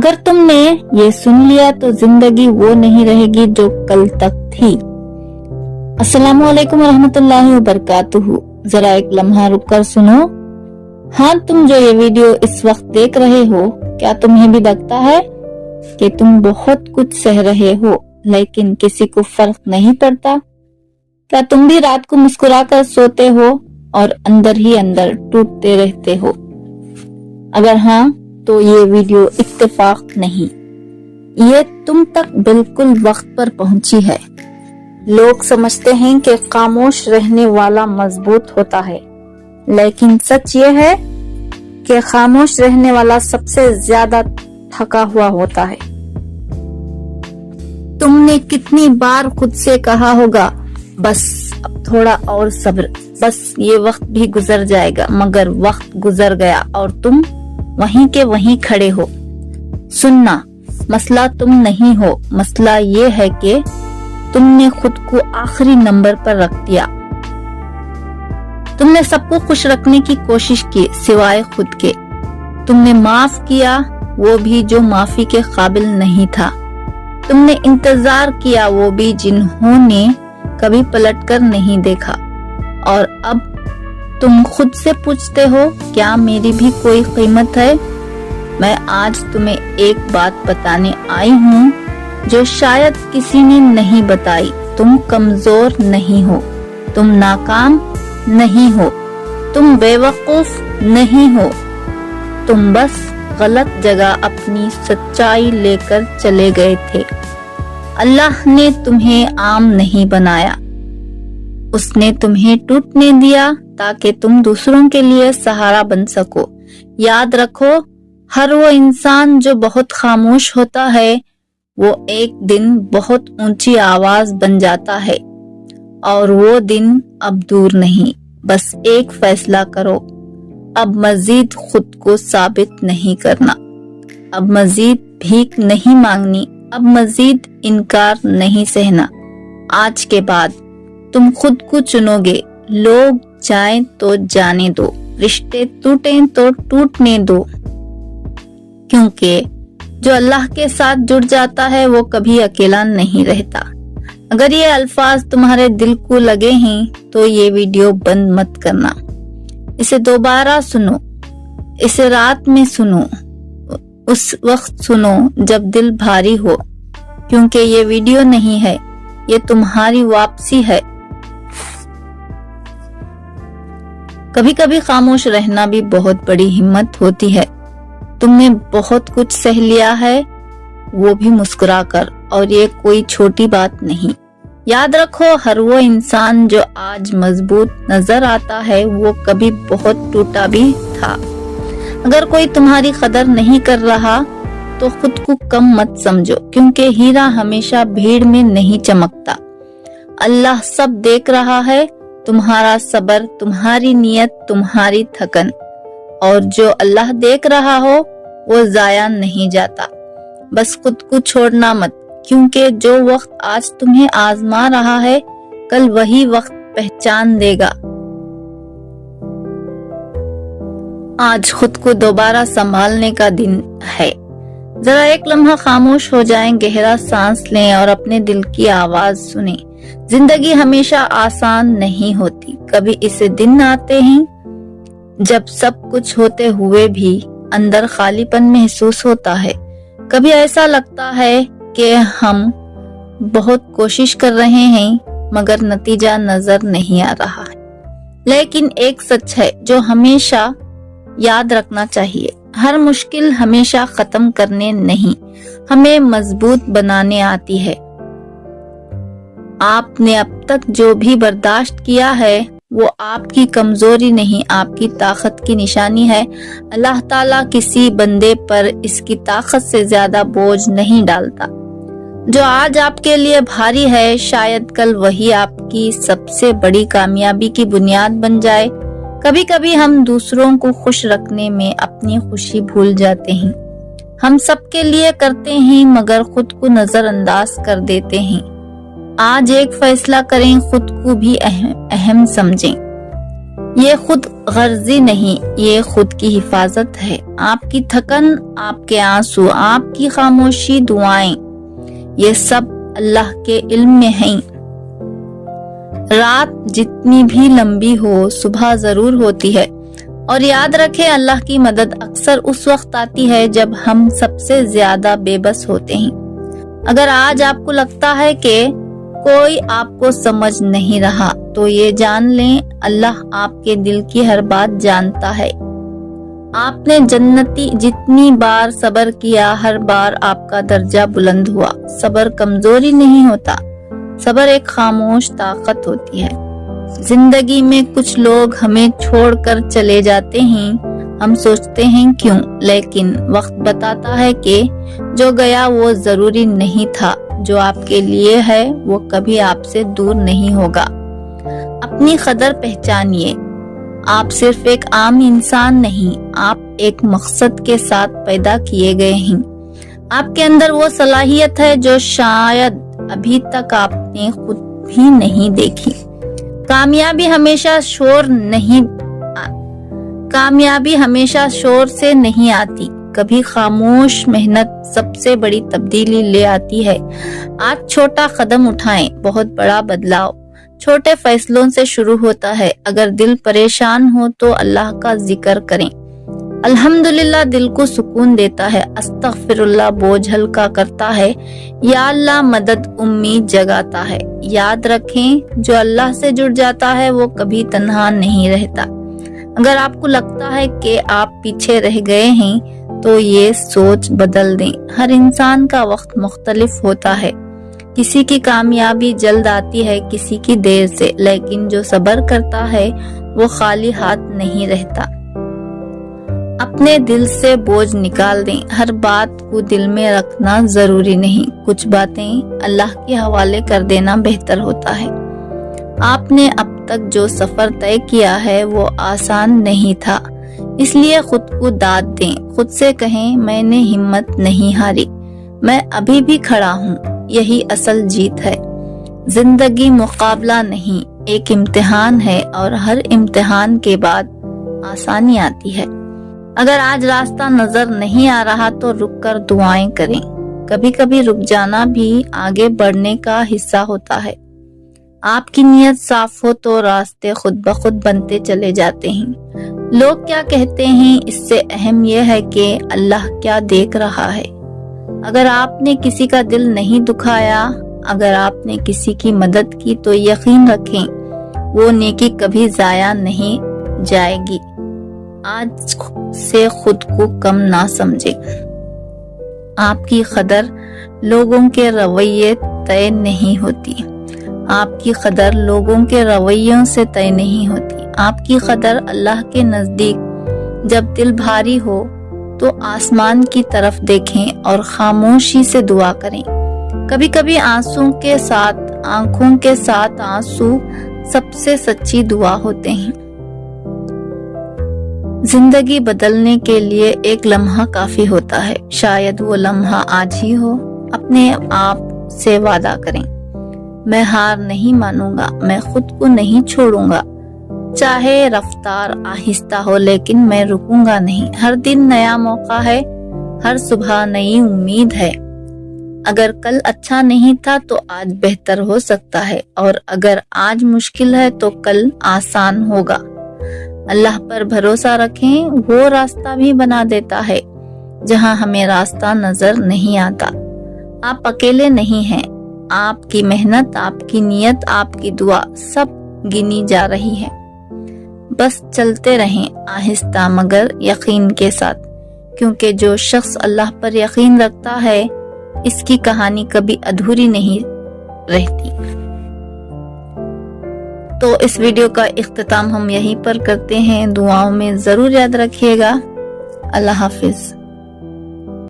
अगर तुमने ये सुन लिया तो जिंदगी वो नहीं रहेगी जो कल तक थी। अस्सलामु अलैकुम रहमतुल्लाहि व बरकातुहू। जरा एक लम्हा रुक कर सुनो। हाँ, तुम जो ये वीडियो इस वक्त देख रहे हो, क्या तुम्हें भी लगता है कि तुम बहुत कुछ सह रहे हो लेकिन किसी को फर्क नहीं पड़ता? क्या तुम भी रात को मुस्कुरा कर सोते हो और अंदर ही अंदर टूटते रहते हो? अगर हाँ, तो ये वीडियो इत्तेफाक नहीं, ये तुम तक बिल्कुल वक्त पर पहुंची है। लोग समझते हैं कि खामोश रहने वाला मजबूत होता है, लेकिन सच ये है कि खामोश रहने वाला सबसे ज्यादा थका हुआ होता है। तुमने कितनी बार खुद से कहा होगा, बस अब थोड़ा और सब्र, बस ये वक्त भी गुजर जाएगा, मगर वक्त गुजर गया और तुम वहीं के वहीं खड़े हो। सुनना, मसला तुम नहीं हो, मसला ये है कि तुमने खुद को आखिरी नंबर पर रख दिया। तुमने सबको खुश रखने की कोशिश की सिवाय खुद के। तुमने माफ किया, वो भी जो माफी के काबिल नहीं था। तुमने इंतजार किया, वो भी जिन्होंने कभी पलटकर नहीं देखा। और अब तुम खुद से पूछते हो, क्या मेरी भी कोई कीमत है? मैं आज तुम्हें एक बात बताने आई हूँ जो शायद किसी ने नहीं बताई। तुम कमजोर नहीं हो, तुम नाकाम नहीं हो, तुम बेवकूफ नहीं हो, तुम बस गलत जगह अपनी सच्चाई लेकर चले गए थे। अल्लाह ने तुम्हें आम नहीं बनाया, उसने तुम्हें टूटने दिया ताकि तुम दूसरों के लिए सहारा बन सको। याद रखो, हर वो इंसान जो बहुत खामोश होता है, वो एक दिन बहुत ऊंची आवाज बन जाता है। और वो दिन अब दूर नहीं। बस एक फैसला करो, अब मजीद खुद को साबित नहीं करना, अब मजीद भीख नहीं मांगनी, अब मजीद इनकार नहीं सहना। आज के बाद तुम खुद को चुनोगे। लोग जाएं तो जाने दो, रिश्ते टूटें तो टूटने दो, क्योंकि जो अल्लाह के साथ जुड़ जाता है वो कभी अकेला नहीं रहता। अगर ये अल्फाज तुम्हारे दिल को लगे हैं तो ये वीडियो बंद मत करना। इसे दोबारा सुनो, इसे रात में सुनो, उस वक्त सुनो जब दिल भारी हो, क्योंकि ये वीडियो नहीं है, ये तुम्हारी वापसी है। कभी कभी खामोश रहना भी बहुत बड़ी हिम्मत होती है। तुमने बहुत कुछ सह लिया है, वो भी मुस्कुराकर, और ये कोई छोटी बात नहीं। याद रखो, हर वो इंसान जो आज मजबूत नजर आता है, वो कभी बहुत टूटा भी था। अगर कोई तुम्हारी कदर नहीं कर रहा तो खुद को कम मत समझो, क्योंकि हीरा हमेशा भीड़ में नहीं चमकता। अल्लाह सब देख रहा है, तुम्हारा सब्र, तुम्हारी नियत, तुम्हारी थकन, और जो अल्लाह देख रहा हो वो जाया नहीं जाता। बस खुद को छोड़ना मत, क्योंकि जो वक्त आज तुम्हें आजमा रहा है, कल वही वक्त पहचान देगा। आज खुद को दोबारा संभालने का दिन है। जरा एक लम्हा खामोश हो जाएं, गहरा सांस लें और अपने दिल की आवाज सुनें। जिंदगी हमेशा आसान नहीं होती। कभी ऐसे दिन आते हैं जब सब कुछ होते हुए भी अंदर खालीपन महसूस होता है। कभी ऐसा लगता है कि हम बहुत कोशिश कर रहे हैं मगर नतीजा नजर नहीं आ रहा है। लेकिन एक सच है जो हमेशा याद रखना चाहिए, हर मुश्किल हमेशा खत्म करने नहीं, हमें मजबूत बनाने आती है। आपने अब तक जो भी बर्दाश्त किया है वो आपकी कमजोरी नहीं, आपकी ताकत की निशानी है। अल्लाह ताला किसी बंदे पर इसकी ताकत से ज्यादा बोझ नहीं डालता। जो आज आपके लिए भारी है, शायद कल वही आपकी सबसे बड़ी कामयाबी की बुनियाद बन जाए। कभी कभी हम दूसरों को खुश रखने में अपनी खुशी भूल जाते हैं। हम सबके लिए करते हैं मगर खुद को नजरअंदाज कर देते हैं। आज एक फैसला करें, खुद को भी अहम समझें। یہ خود غرضی نہیں، یہ خود کی حفاظت ہے۔ آپ کی تھکن، آپ کے آنسو، آپ کی خاموشی، دعائیں، یہ سب اللہ کے علم میں ہیں۔ رات جتنی بھی لمبی ہو، صبح ضرور ہوتی ہے، اور یاد رکھیں اللہ کی مدد اکثر اس وقت آتی ہے جب ہم سب سے زیادہ بے بس ہوتے ہیں۔ اگر آج آپ کو لگتا ہے کہ کوئی آپ کو سمجھ نہیں رہا تو یہ جان لیں اللہ آپ کے دل کی ہر بات جانتا ہے۔ آپ نے جنتی جتنی بار صبر کیا، ہر بار آپ کا درجہ بلند ہوا۔ صبر کمزوری نہیں ہوتا، صبر ایک خاموش طاقت ہوتی ہے۔ زندگی میں کچھ لوگ ہمیں چھوڑ کر چلے جاتے ہیں، ہم سوچتے ہیں کیوں، لیکن وقت بتاتا ہے کہ جو گیا وہ ضروری نہیں تھا، جو آپ کے لیے ہے وہ کبھی آپ سے دور نہیں ہوگا۔ اپنی قدر پہچانیے، آپ صرف ایک عام انسان نہیں، آپ ایک مقصد کے ساتھ پیدا کیے گئے ہیں۔ آپ کے اندر وہ صلاحیت ہے جو شاید ابھی تک آپ نے خود بھی نہیں دیکھی۔ کامیابی ہمیشہ شور سے نہیں آتی، کبھی خاموش محنت سب سے بڑی تبدیلی لے آتی ہے۔ آج چھوٹا قدم اٹھائیں، بہت بڑا بدلاؤ چھوٹے فیصلوں سے شروع ہوتا ہے۔ اگر دل پریشان ہو تو اللہ کا ذکر کریں، الحمدللہ دل کو سکون دیتا ہے، استغفر اللہ بوجھ ہلکا کرتا ہے، یا اللہ مدد امید جگاتا ہے۔ یاد رکھیں جو اللہ سے جڑ جاتا ہے وہ کبھی تنہا نہیں رہتا۔ اگر آپ کو لگتا ہے کہ آپ پیچھے رہ گئے ہیں تو یہ سوچ بدل دیں۔ ہر انسان کا وقت مختلف ہوتا ہے، کسی کی کامیابی جلد آتی ہے، کسی کی دیر سے، لیکن جو صبر کرتا ہے وہ خالی ہاتھ نہیں رہتا۔ اپنے دل سے بوجھ نکال دیں، ہر بات کو دل میں رکھنا ضروری نہیں، کچھ باتیں اللہ کے حوالے کر دینا بہتر ہوتا ہے۔ آپ نے اب تک جو سفر طے کیا ہے وہ آسان نہیں تھا، اس لیے خود کو داد دیں، خود سے کہیں میں نے ہمت نہیں ہاری، میں ابھی بھی کھڑا ہوں، یہی اصل جیت ہے۔ زندگی مقابلہ نہیں، ایک امتحان ہے، اور ہر امتحان کے بعد آسانی آتی ہے۔ اگر آج راستہ نظر نہیں آ رہا تو رک کر دعائیں کریں، کبھی کبھی رک جانا بھی آگے بڑھنے کا حصہ ہوتا ہے۔ آپ کی نیت صاف ہو تو راستے خود بخود بنتے چلے جاتے ہیں۔ لوگ کیا کہتے ہیں اس سے اہم یہ ہے کہ اللہ کیا دیکھ رہا ہے۔ اگر آپ نے کسی کا دل نہیں دکھایا، اگر آپ نے کسی کی مدد کی تو یقین رکھیں وہ نیکی کبھی ضائع نہیں جائے گی۔ آج سے خود کو کم نہ سمجھیں۔ آپ کی قدر لوگوں کے رویے طے نہیں ہوتی، آپ کی قدر لوگوں کے رویوں سے طے نہیں ہوتی۔ آپ کی قدر اللہ کے نزدیک جب دل بھاری ہو تو آسمان کی طرف دیکھیں اور خاموشی سے دعا کریں۔ کبھی کبھی آنسوں کے ساتھ آنکھوں کے ساتھ آنسو سب سے سچی دعا ہوتے ہیں۔ زندگی بدلنے کے لیے ایک لمحہ کافی ہوتا ہے، شاید وہ لمحہ آج ہی ہو۔ اپنے آپ سے وعدہ کریں، میں ہار نہیں مانوں گا، میں خود کو نہیں چھوڑوں گا، چاہے رفتار آہستہ ہو لیکن میں رکوں گا نہیں۔ ہر دن نیا موقع ہے، ہر صبح نئی امید ہے۔ اگر کل اچھا نہیں تھا تو آج بہتر ہو سکتا ہے، اور اگر آج مشکل ہے تو کل آسان ہوگا۔ اللہ پر بھروسہ رکھیں، وہ راستہ بھی بنا دیتا ہے جہاں ہمیں راستہ نظر نہیں آتا۔ آپ اکیلے نہیں ہیں، آپ کی محنت، آپ کی نیت، آپ کی دعا سب گنی جا رہی ہے۔ بس چلتے رہیں آہستہ مگر یقین کے ساتھ، کیونکہ جو شخص اللہ پر یقین رکھتا ہے اس کی کہانی کبھی ادھوری نہیں رہتی۔ تو اس ویڈیو کا اختتام ہم یہیں پر کرتے ہیں، دعاؤں میں ضرور یاد رکھیے گا۔ اللہ حافظ۔